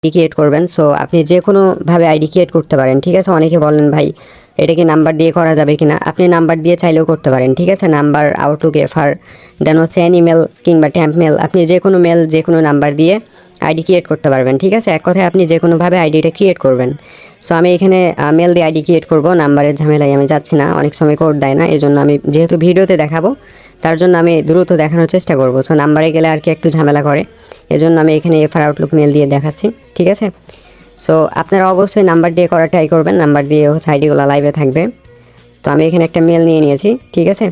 Create করবেন। So আপনি যে কোনোভাবে আইডি ক্রিয়েট করতে পারেন, ঠিক আছে। অনেকে বলেন ভাই এটা কি নাম্বার দিয়ে করা যাবে কিনা, আপনি নাম্বার দিয়ে চাইলেও করতে পারেন, ঠিক আছে। নাম্বার, আউটলুক, এফআর, দেন হচ্ছে অ্যানিমেল কিংবা ট্যাম্প মেল, আপনি যে কোনো মেল যে কোনো নাম্বার দিয়ে আইডি ক্রিয়েট করতে পারবেন, ঠিক আছে। এক কথায় আপনি যে কোনোভাবে আইডিটা ক্রিয়েট করবেন। সো আমি এখানে মেল দিয়ে আইডি ক্রিয়েট করব, নাম্বারের ঝামেলায় আমি যাচ্ছি না, অনেক সময় কোড দেয় না, এই জন্য আমি যেহেতু ভিডিওতে দেখাবো তার জন্য আমি দ্রুত দেখানোর চেষ্টা করব। সো নাম্বারে গেলে আর কি একটু ঝামেলা করে, এজন্য আমি এখানে এফআর, আউটলুক, মেল দিয়ে দেখাচ্ছি, ঠিক আছে। সো আপনারা অবশ্যই নাম্বার দিয়ে করা ট্রাই করবেন, নাম্বার দিয়ে হচ্ছে আইডিগুলো লাইভে থাকবে। তো আমি এখানে একটা মেল নিয়ে নিয়েছি, ঠিক আছে।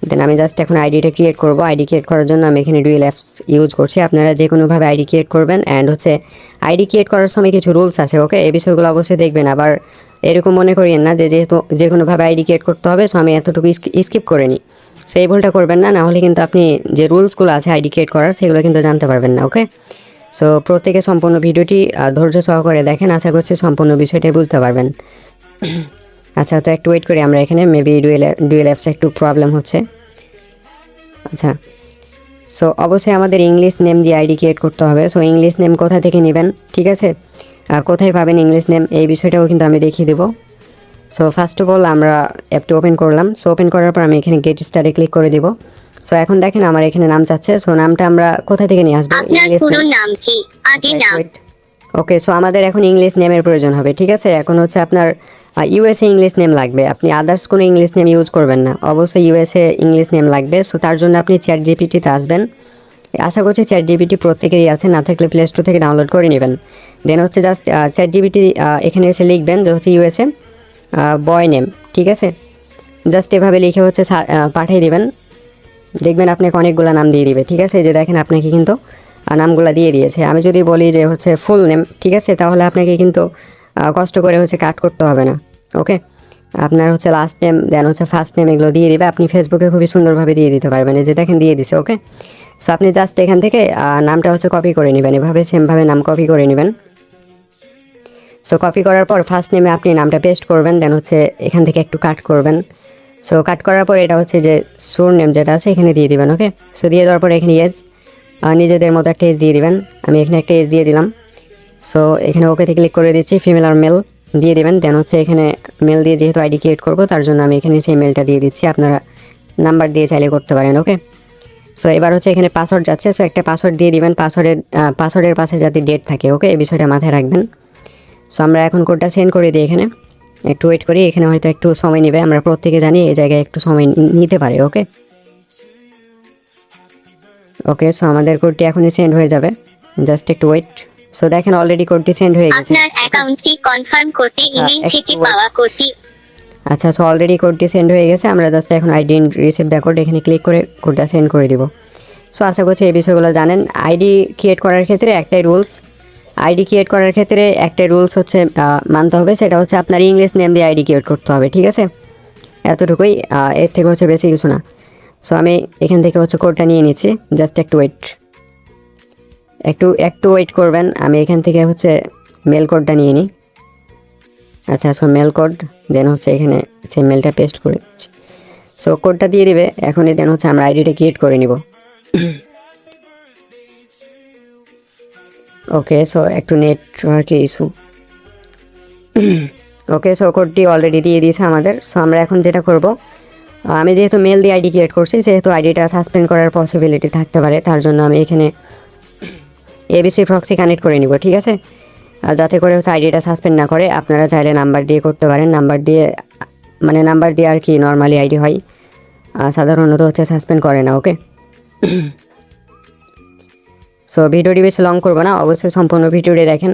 দেন আমি জাস্ট এখন আইডিটা ক্রিয়েট করব। আইডি ক্রিয়েট করার জন্য আমি এখানে ডুয়েল অ্যাপস ইউজ করছি। আপনারা যে কোনোভাবে আইডি ক্রিয়েট করবেন, অ্যান্ড হচ্ছে আইডি ক্রিয়েট করার সময় কিছু রুলস আছে, ওকে। এই বিষয়গুলো অবশ্যই দেখবেন। আবার এরকম মনে করিয়েন না যে যেহেতু যে কোনোভাবে আইডি ক্রিয়েট করতে হবে, সো আমি এতটুকু স্কিপ করে নিই। সো এই ভুলটা করবেন না, নাহলে কিন্তু আপনি যে রুলসগুলো আছে আইডি ক্রিয়েট করার, সেগুলো কিন্তু জানতে পারবেন না, ওকে। সো প্রত্যেকে সম্পূর্ণ ভিডিওটি ধৈর্য সহকারে দেখেন, আশা করছি সম্পূর্ণ বিষয়টাই বুঝতে পারবেন। আচ্ছা, তো একটু ওয়েট করি আমরা এখানে, মেবি ডুয়েল অ্যাপসে একটু প্রবলেম হচ্ছে। আচ্ছা, সো অবশ্যই আমাদের ইংলিশ নেম দিয়ে আইডি ক্রিয়েট করতে হবে। সো ইংলিশ নেম কোথা থেকে নেবেন, ঠিক আছে, কোথায় পাবেন ইংলিশ নেম, এই বিষয়টাও কিন্তু আমি দেখিয়ে দেবো। সো ফার্স্ট অফ অল আমরা অ্যাপটি ওপেন করলাম। সো ওপেন করার পর আমি এখানে গেট স্টারে ক্লিক করে দিব। সো এখন দেখেন আমার এখানে নাম চাচ্ছে। সো নামটা আমরা কোথা থেকে নিয়ে আসবো, ইংলিশ নাম কি, ওকে। সো আমাদের এখন ইংলিশ নেমের প্রয়োজন হবে, ঠিক আছে। এখন হচ্ছে আপনার ইউএসএ ইংলিশ নেম লাগবে, আপনি আদার্স কোনো ইংলিশ নেম ইউজ করবেন না, অবশ্যই ইউএসএ ইংলিশ নেম লাগবে। সো তার জন্য আপনি চ্যাট জিপিটিতে আসবেন। আশা করছি চ্যাট জিপিটি প্রত্যেকেরই আছে, না থাকলে প্লে স্টোর থেকে ডাউনলোড করে নেবেন। দেন হচ্ছে জাস্ট চ্যাট জিপিটি এখানে এসে লিখবেন যে হচ্ছে ইউএসএ বয় নেম, ঠিক আছে। জাস্ট এভাবে লিখে হচ্ছে পাঠিয়ে দেবেন, দেখবেন আপনাকে অনেকগুলো নাম দিয়ে দিবে, ঠিক আছে। এই যে দেখেন আপনাকে কিন্তু নামগুলো দিয়ে দিয়েছে। আমি যদি বলি যে হচ্ছে ফুল নেম, ঠিক আছে, তাহলে আপনাকে কিন্তু কষ্ট করে হচ্ছে কাট করতে হবে না, ওকে। আপনার হচ্ছে লাস্ট নেম, দেন হচ্ছে ফার্স্ট নেম, এগুলো দিয়ে দিবে। আপনি ফেসবুকে খুবই সুন্দরভাবে দিয়ে দিতে পারবেন, এই যে দেখেন দিয়ে দিছে, ওকে। সো আপনি জাস্ট এখান থেকে নামটা হচ্ছে কপি করে নেবেন, এভাবে সেমভাবে নাম কপি করে নেবেন। সো কপি করার পর ফার্স্ট নেমে আপনি নামটা পেস্ট করবেন, দেন হচ্ছে এখান থেকে একটু কাট করবেন। সো কাট করার পর এটা হচ্ছে যে সুর নেম যেটা আছে এখানে দিয়ে দিবেন, ওকে। সো দিয়ে দেওয়ার পর এখানে এজ, নিজেদের মতো একটা এজ দিয়ে দিবেন। আমি এখানে একটা এজ দিয়ে দিলাম। সো এখানে ওকেতে ক্লিক করে দিচ্ছি, ফিমেল আর মেল দিয়ে দেবেন। দেন হচ্ছে এখানে মেল দিয়ে যেহেতু আইডি ক্রিয়েট করবো, তার জন্য আমি এখানে সেই মেলটা দিয়ে দিচ্ছি, আপনারা নাম্বার দিয়ে চাইলে করতে পারেন, ওকে। সো এবার হচ্ছে এখানে পাসওয়ার্ড যাচ্ছে, সো একটা পাসওয়ার্ড দিয়ে দিবেন, পাসওয়ার্ডের পাশে যাতে ডেট থাকে, ওকে, এই বিষয়টা মাথায় রাখবেন। সো আমরা এখন কোডটা সেন্ড করে দিই, এখানে একটু ওয়েট করি, এখানে হয়তো একটু সময় নেবে, আমরা প্রত্যেকে জানি এই জায়গায় একটু সময় নিতে পারে, ওকে। ওকে, সো আমাদের কোডটি এখনই সেন্ড হয়ে যাবে, জাস্ট একটু ওয়েট। সো দেখেন অলরেডি কোডটি সেন্ড হয়ে গেছে। আপনার অ্যাকাউন্টটি কনফার্ম করতে ইমেল থেকে পাওয়া কোডটি। আচ্ছা, সো অলরেডি কোডটি সেন্ড হয়ে গেছে। আমরা জাস্ট এখন আইডি রিসিভ দ্য কোড এখানে ক্লিক করে কোডটা সেন্ড করে দিব। সো আশা করছি এই বিষয়গুলো জানেন। আইডি ক্রিয়েট করার ক্ষেত্রে একটাই রুলস, হচ্ছে মানতে হবে, সেটা হচ্ছে আপনার ইংলিশ নেম দিয়ে আইডি ক্রিয়েট করতে হবে, ঠিক আছে। এতটুকুই, এর থেকে হচ্ছে বেশি কিছু না। সো আমি এখান থেকে হচ্ছে কোডটা নিয়ে নিচ্ছি, জাস্ট একটু ওয়েট, একটু ওয়েট করবেন। আমি এখান থেকে হচ্ছে মেল কোডটা নিয়ে নিই। আচ্ছা, সো মেল কোড, দেন হচ্ছে এখানে সেই মেলটা পেস্ট করে দিচ্ছি। সো কোডটা দিয়ে দিবে এখনই, দেন হচ্ছে আমরা আইডিটা ক্রিয়েট করে নিব। ওকে, সো একটু নেটওয়ার্কের ইস্যু। ওকে, সো কোডটি অলরেডি দিয়ে দিয়েছে আমাদের। সো আমরা এখন যেটা করব, আমি যেহেতু মেল দিয়ে আইডি ক্রিয়েট করছি, সেহেতু আইডিটা সাসপেন্ড করার পসিবিলিটি থাকতে পারে, তার জন্য আমি এখানে এবিসি প্রক্সি কানেক্ট করে নিব, ঠিক আছে। যাতে করে হচ্ছে আইডিটা সাসপেন্ড না করে। আপনারা চাইলে নাম্বার দিয়ে করতে পারেন, নাম্বার দিয়ে আর কি নর্মালি আইডি হয়, সাধারণত হচ্ছে সাসপেন্ড করে না, ওকে। সো ভিডিওটি বেশি লং করবো না, অবশ্যই সম্পূর্ণ ভিডিওটি দেখেন।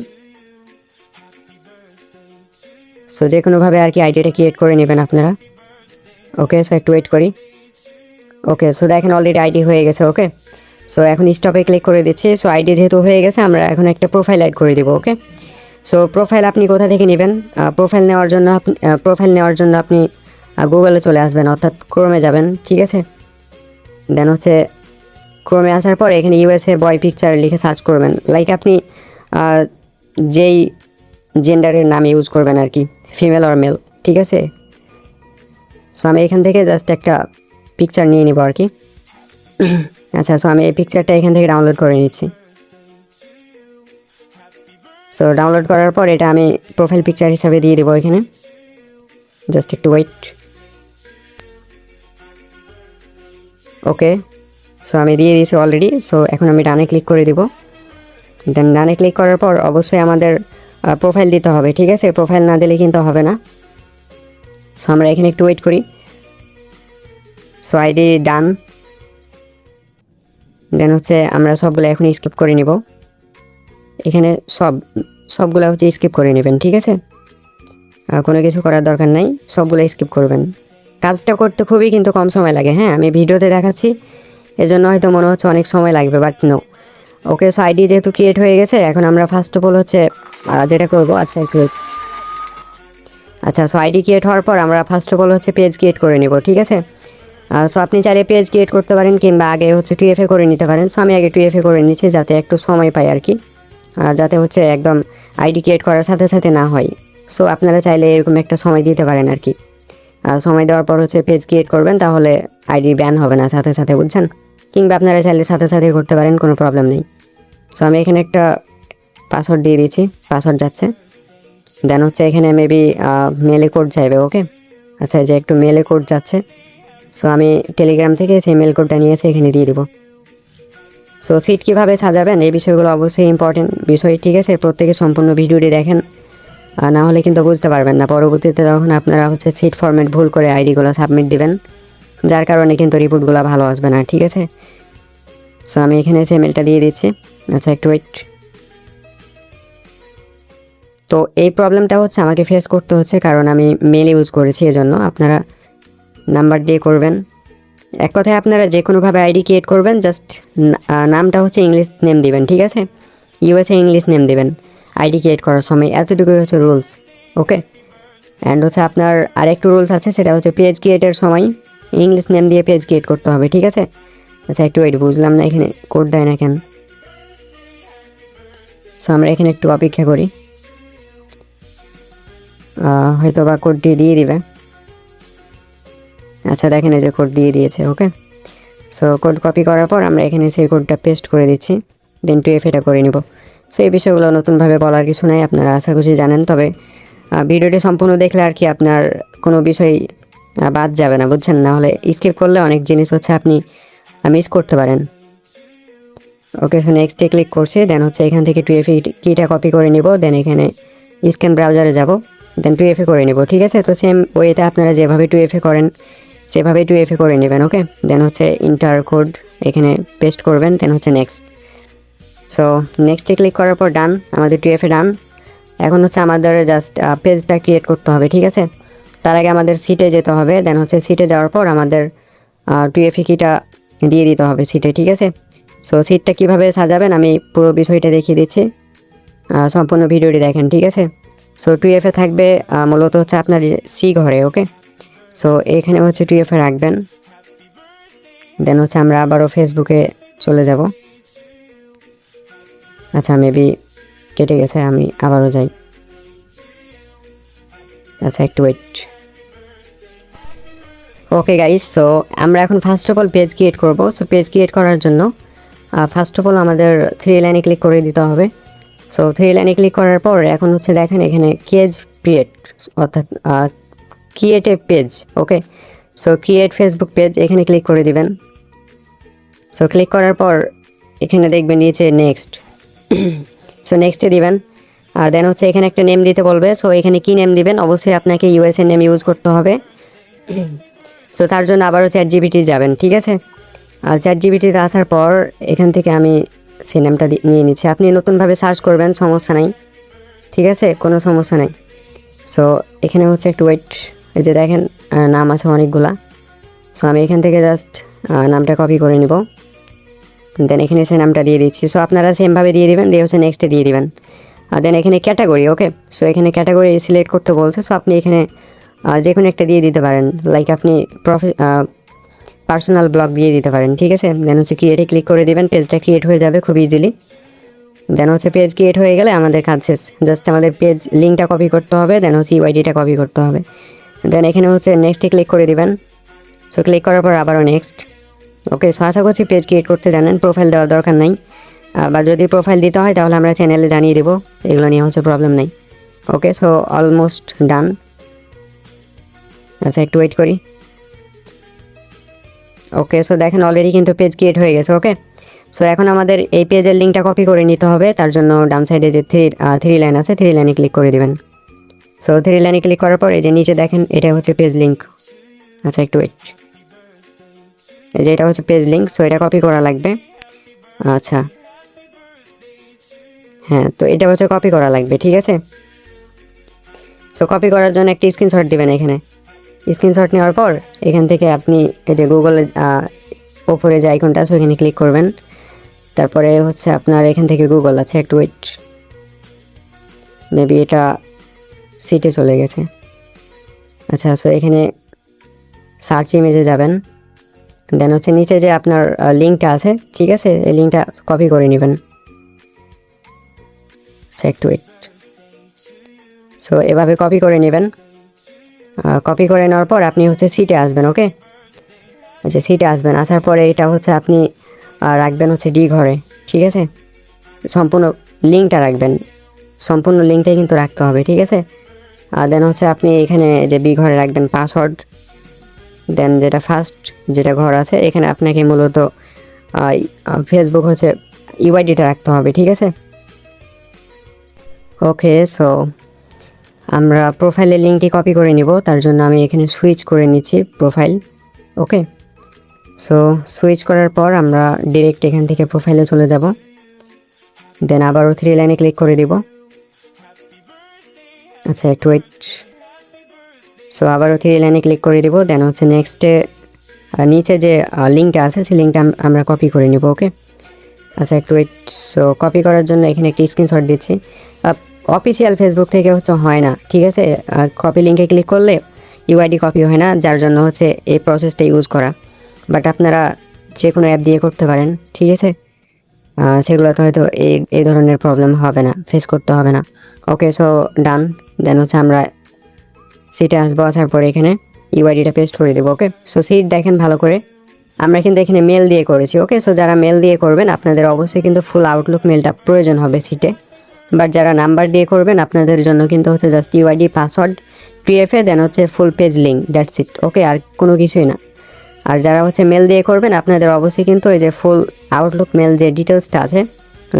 সো যে কোনোভাবে আর কি আইডিটা ক্রিয়েট করে নেবেন আপনারা, ওকে। সো একটু ওয়েট করি। ওকে, সো দেখেন অলরেডি আইডি হয়ে গেছে, ওকে। সো এখন স্টপে ক্লিক করে দিচ্ছি। সো আইডি যেহেতু হয়ে গেছে, আমরা এখন একটা প্রোফাইল অ্যাড করে দিব, ওকে। সো প্রোফাইল আপনি কোথা থেকে নেবেন, প্রোফাইল নেওয়ার জন্য আপনি গুগলে চলে আসবেন, অর্থাৎ ক্রোমে যাবেন, ঠিক আছে। দেন হচ্ছে ক্রোমে আসার পর এখানে ইউএসএ বয় পিকচার লিখে সার্চ করবেন, লাইক আপনি যেই জেন্ডারের নাম ইউজ করবেন আর কি, ফিমেল অর মেল, ঠিক আছে। সো আমি এখান থেকে জাস্ট একটা পিকচার নিয়ে নিব আর কি। আচ্ছা, সো আমি এই পিকচারটা এখান থেকে ডাউনলোড করে নিচ্ছি। সো ডাউনলোড করার পর এটা আমি প্রোফাইল পিকচার হিসাবে দিয়ে দেবো এখানে, জাস্ট একটু ওয়েট। ওকে, সো আমি দিয়ে দিয়েছি অলরেডি। সো এখন আমি ডানে ক্লিক করে দিব। দেন ডানে ক্লিক করার পর অবশ্যই আমাদের প্রোফাইল দিতে হবে, ঠিক আছে? প্রোফাইল না দিলে কিন্তু হবে না। সো আমরা এখানে একটু ওয়েট করি। সো আইডি ডান। দেন হচ্ছে আমরা সবগুলো এখন স্কিপ করে নিব। এখানে সবগুলো হচ্ছে স্কিপ করে নেবেন, ঠিক আছে? কোনো কিছু করার দরকার নাই, সবগুলো স্কিপ করবেন। কাজটা করতে খুবই কিন্তু কম সময় লাগে। হ্যাঁ, আমি ভিডিওতে দেখাচ্ছি, এজন্য হয়তো মনে হচ্ছে অনেক সময় লাগবে, but no. Okay, so ID যেহেতু ক্রিয়েট হয়ে গেছে, এখন আমরা ফার্স্ট অফ অল হচ্ছে যেটা করবো, আচ্ছা সো আইডি ক্রিয়েট হওয়ার পর আমরা ফার্স্ট অফ অল হচ্ছে পেজ ক্রিয়েট করে নেব, ঠিক আছে? সো আপনি চাইলে পেজ ক্রিয়েট করতে পারেন, কিংবা আগে হচ্ছে টুএফএ করে নিতে পারেন। সো আমি আগে টুএফএ করে নিচ্ছি, যাতে একটু সময় পাই আর কি, যাতে হচ্ছে একদম আইডি ক্রিয়েট করার সাথে সাথে না হয়। সো আপনারা চাইলে এরকম একটা সময় দিতে পারেন আর কি। সময় দেওয়ার পর হচ্ছে পেজ ক্রিয়েট করবেন, তাহলে আইডি ব্যান হবে না সাথে সাথে, বুঝছেন? কিংবা আপনারা চাইলে সাথে সাথে করতে পারেন, কোনো প্রবলেম নেই। সো আমি এখানে একটা পাসওয়ার্ড দিয়ে দিয়েছি, পাসওয়ার্ড যাচ্ছে। দেন হচ্ছে এখানে মেবি মেলে কোড চাইবে। ওকে, আচ্ছা, যে একটু মেলে কোড যাচ্ছে। সো আমি টেলিগ্রাম থেকে সেই মেল কোডটা নিয়ে এসে এখানে দিয়ে দেবো। সো সিট কীভাবে সাজাবেন, এই বিষয়গুলো অবশ্যই ইম্পর্টেন্ট বিষয়, ঠিক আছে? প্রত্যেকে সম্পূর্ণ ভিডিওটি দেখেন, না হলে কিন্তু বুঝতে পারবেন না। পরবর্তীতে তখন আপনারা হচ্ছে সিট ফরম্যাট ভুল করে আইডিগুলো সাবমিট দিবেন, যার কারণে কিন্তু রিপোর্টগুলো ভালো আসবে না, ঠিক আছে? সো আমি এখানে এসে মেলটা দিয়ে দিচ্ছি। আচ্ছা, একটু ওয়েট। তো এই প্রবলেমটা হচ্ছে আমাকে ফেস করতে হচ্ছে, কারণ আমি মেল ইউজ করেছি, এজন্য আপনারা নাম্বার দিয়ে করবেন। এক কথায় আপনারা যে কোনোভাবে আইডি ক্রিয়েট করবেন, জাস্ট নামটা হচ্ছে ইংলিশ নেম দিবেন, ঠিক আছে? ইউএসএ ইংলিশ নেম দিবেন আইডি ক্রিয়েট করার সময়, এতটুকুই হচ্ছে রুলস। ওকে, অ্যান্ড হচ্ছে আপনার আরেকটু রুলস আছে, সেটা হচ্ছে পেজ ক্রিয়েটের সময় ইংলিশ নেম দিয়ে পেজ ক্রিয়েট করতে হবে, ঠিক আছে? আচ্ছা, একটু ওয়েট, বুঝলাম না এখানে কোড দেয় না কেন। সো আমরা এখানে একটু অপেক্ষা করি, হয়তো বা কোডটি দিয়ে দিবে। আচ্ছা, দেখেন এই যে কোড দিয়ে দিয়েছে। ওকে, সো কোড কপি করার পর আমরা এখানে সেই কোডটা পেস্ট করে দিচ্ছি, দেন টুএফএটা করে নিব। সো এই বিষয়গুলো নতুনভাবে বলার কিছু নাই, আপনারা আশা করছি জানেন। তবে ভিডিওটি সম্পূর্ণ দেখলে আর কি আপনার কোনো বিষয় বাদ যাবে না, বুঝছেন? না হলে স্কিপ করলে অনেক জিনিস হচ্ছে আপনি মিস করতে পারেন। ওকে, সো নেক্সটে ক্লিক করছি। দেন হচ্ছে এখান থেকে টুএফএ কিটা কপি করে নিব, দেন এখানে স্ক্যান ব্রাউজারে যাব, দেন টুএফএ করে নিব, ঠিক আছে? তো সেম ওয়েতে আপনারা যেভাবে টুএফএ করেন সেভাবেই টুএফএ করে নেবেন। ওকে, দেন হচ্ছে ইন্টার কোড এখানে পেস্ট করবেন, দেন হচ্ছে নেক্সট। সো নেক্সটে ক্লিক করার পর ডান, আমাদের টুএফএ ডান। এখন হচ্ছে আমাদের জাস্ট পেজটা ক্রিয়েট করতে হবে, ঠিক আছে? তার আগে আমাদের সিটে যেতে হবে, দেন হচ্ছে সিটে যাওয়ার পর আমাদের টুএফএ কিটা দিয়ে দিতে হবে সিটে, ঠিক আছে? সো সিটটা কীভাবে সাজাবেন আমি পুরো বিষয়টা দেখিয়ে দিচ্ছি, সম্পূর্ণ ভিডিওটি দেখেন, ঠিক আছে? সো টুএফএ থাকবে মূলত হচ্ছে আপনার সি ঘরে। ওকে, সো এখানে হচ্ছে টুএফএ রাখবেন। দেন হচ্ছে আমরা আবারও ফেসবুকে চলে যাব। আচ্ছা, মেবি কেটে গেছে, আমি আবারও যাই। আচ্ছা, একটু ওয়েট। ওকে গাইস, সো আমরা এখন first of all page create করব। সো পেজ ক্রিয়েট করার জন্য ফার্স্ট অফ অল আমাদের 3 লাইনে ক্লিক করে দিতে হবে। সো 3 লাইনে ক্লিক করার পর এখন হচ্ছে দেখেন এখানে পেজ ক্রিয়েট, অর্থাৎ create a page. Okay, so create Facebook page, এখানে ক্লিক করে দিবেন। সো ক্লিক করার পর এখানে দেখবেন নিচে নেক্সট, সো নেক্সটে দিবেন। আর দেন হচ্ছে এখানে একটা নেম দিতে বলবে। সো এখানে কি নেম দিবেন, অবশ্যই আপনাকে ইউএসএ নেম ইউজ করতে হবে। সো তার জন্য আবারও ChatGPT যাবেন, ঠিক আছে? আর ChatGPTতে আসার পর এখান থেকে আমি সেই নেমটা নিয়ে নিচ্ছি। আপনি নতুনভাবে সার্চ করবেন, সমস্যা নাই, ঠিক আছে? কোনো সমস্যা নাই। সো এখানে হচ্ছে একটু ওয়েট, এই যে দেখেন নাম আছে অনেকগুলা। সো আমি এখান থেকে জাস্ট নামটা কপি করে নিব, দেন এখানে এসে নামটা দিয়ে দিচ্ছি। সো আপনারা সেমভাবে দিয়ে দিবেন, দিয়ে হচ্ছে নেক্সটে দিয়ে দিবেন। আর দেন এখানে ক্যাটাগরি। ওকে, সো এখানে ক্যাটাগরি সিলেক্ট করতে বলছে। সো আপনি এখানে যে কোনো একটা দিয়ে দিতে পারেন, লাইক আপনি পার্সোনাল ব্লগ দিয়ে দিতে পারেন, ঠিক আছে? দেন হচ্ছে ক্রিয়েটে ক্লিক করে দিবেন, পেজটা ক্রিয়েট হয়ে যাবে খুব ইজিলি। দেন হচ্ছে পেজ ক্রিয়েট হয়ে গেলে আমাদের কাজ শেষ, জাস্ট আমাদের পেজ লিঙ্কটা কপি করতে হবে, দেন হচ্ছে ইউআইডিটা কপি করতে হবে। দেন এখানে হচ্ছে নেক্সটে ক্লিক করে দিবেন। সো ক্লিক করার পর আবারও নেক্সট। ওকে, সো আশা করছি পেজ ক্রিয়েট করতে জানেন, প্রোফাইল দেওয়ার দরকার নাই। বা যদি প্রোফাইল দিতে হয় তাহলে আমরা চ্যানেলে জানিয়ে দেবো, এগুলো নিয়ে হচ্ছে প্রবলেম নেই। ওকে, সো অলমোস্ট ডান। আচ্ছা একটু ওয়েট করি। ওকে, সো দেখেন অলরেডি কিন্তু পেজ ক্রিয়েট হয়ে গেছে। ওকে, সো এখন আমাদের এই পেজের লিঙ্কটা কপি করে নিতে হবে। তার জন্য ডান সাইডে যে থ্রি লাইন আছে, থ্রি লাইনে ক্লিক করে দিবেন। সো থ্রি লাইনে ক্লিক করার পর এই যে নিচে দেখেন এটা হচ্ছে পেজ লিঙ্ক। আচ্ছা একটু ওয়েট, এই যে এটা হচ্ছে পেজ লিঙ্ক। সো এটা কপি করা লাগবে। আচ্ছা হ্যাঁ, তো এটা হচ্ছে কপি করা লাগবে, ঠিক আছে। সো কপি করার জন্য একটি স্ক্রিনশট দিবেন। এখানে স্ক্রিনশট নেওয়ার পর এখান থেকে আপনি এই যে গুগলে ওপরে যে আইকনটা আছে ওইখানে ক্লিক করবেন। তারপরে হচ্ছে আপনার এখান থেকে গুগল আছে, একটু ওয়েট, মেবি এটা সিটে চলে গেছে। আচ্ছা, সো এখানে সার্চ ইমেজে যাবেন। দেন হচ্ছে নিচে যে আপনার লিঙ্কটা আছে, ঠিক আছে, এই লিঙ্কটা কপি করে নেবেন। আচ্ছা একটু ওয়েট। সো এভাবে কপি করে নেবেন। কপি করে নেওয়ার পর আপনি হচ্ছে সিটে আসবেন। ওকে, আচ্ছা সিটে আসবেন, আসার পরে এটা হচ্ছে আপনি রাখবেন হচ্ছে ডি ঘরে, ঠিক আছে। সম্পূর্ণ লিঙ্কটা রাখবেন, সম্পূর্ণ লিঙ্কটাই কিন্তু রাখতে হবে, ঠিক আছে। দেন হচ্ছে আপনি এখানে যে বি ঘরে রাখবেন পাসওয়ার্ড। দেন যেটা ফার্স্ট যেটা ঘর আছে এখানে আপনাকে মূলত ফেসবুক হচ্ছে ইউআইডিটা রাখতে হবে, ঠিক আছে। ওকে, সো আমরা প্রোফাইলের লিঙ্কটি কপি করে নিব। তার জন্য আমি এখানে সুইচ করে নিচ্ছি প্রোফাইল। ওকে, সো সুইচ করার পর আমরা ডিরেক্ট এখান থেকে প্রোফাইলে চলে যাব। দেন আবারও থ্রি লাইনে ক্লিক করে দিব। আচ্ছা একটু ওয়েট। সো আবারও থ্রি লাইনে ক্লিক করে দিব। দেন হচ্ছে নেক্সটে নিচে যে লিঙ্কটা আছে সেই লিঙ্কটা আমরা কপি করে নিব। ওকে, আচ্ছা একটু ওয়েট। সো কপি করার জন্য এখানে একটি স্ক্রিনশট দিচ্ছি। অফিসিয়াল ফেসবুক থেকে হচ্ছে হয় না, ঠিক আছে। কপি লিঙ্কে ক্লিক করলে ইউআইডি কপি হয় না, যার জন্য হচ্ছে এই প্রসেসটা ইউজ করা। বাট আপনারা যে কোনো অ্যাপ দিয়ে করতে পারেন, ঠিক আছে। সেগুলোতে হয়তো এই ধরনের প্রবলেম হবে না, ফেস করতে হবে না। ওকে, সো ডান। দেন হচ্ছে আমরা সিটে আসবো, আসার পরে এখানে ইউআইডিটা পেস্ট করে দেবো। ওকে, সো সিট দেখেন ভালো করে, আমরা কিন্তু এখানে মেল দিয়ে করেছি। ওকে, সো যারা মেল দিয়ে করবেন আপনাদের অবশ্যই কিন্তু ফুল আউটলুক মেলটা প্রয়োজন হবে সিটে। বাট যারা নাম্বার দিয়ে করবেন আপনাদের জন্য কিন্তু হচ্ছে just UID, password, PFA, then হচ্ছে full page link, that's it. Okay, আর কোনো কিছুই না। আর যারা হচ্ছে মেল দিয়ে করবেন আপনাদের অবশ্যই কিন্তু এই যে ফুল আউটলুক মেল যে ডিটেলসটা আছে,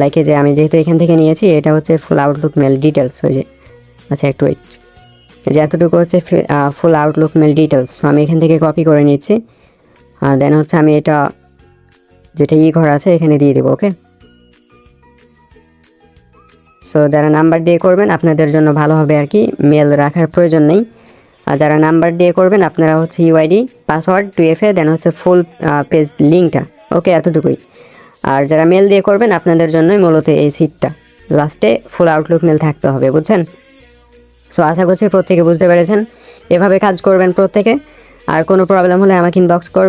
লাইক যে আমি যেহেতু এখান থেকে নিয়েছি এটা হচ্ছে ফুল আউটলুক মেল ডিটেলস, ওই যে। আচ্ছা একটু ওয়েট, যে এতটুকু হচ্ছে ফুল আউটলুক মেল ডিটেলস। সো আমি এখান থেকে কপি করে নিচ্ছি। দেন হচ্ছে আমি এটা যেটা ঘর আছে এখানে দিয়ে দেবো। ওকে, সো যারা নাম্বার দিয়ে করবেন আপনাদের জন্য ভালো হবে আর কি, মেল রাখার প্রয়োজন নেই। আর যারা নাম্বার দিয়ে করবেন আপনারা হচ্ছে ইউআইডি, পাসওয়ার্ড, টুএফএ, দেন হচ্ছে ফুল পেজ লিঙ্কটা। ওকে, এতটুকুই। আর যারা মেল দিয়ে করবেন আপনাদের জন্যই মূলত এই সিটটা, লাস্টে ফুল আউটলুক মেল থাকতে হবে, বুঝছেন। সো আশা করছি প্রত্যেকে বুঝতে পেরেছেন, এভাবে কাজ করবেন প্রত্যেকে। আর কোনো প্রবলেম হলে আমাকে ইনবক্স করবেন।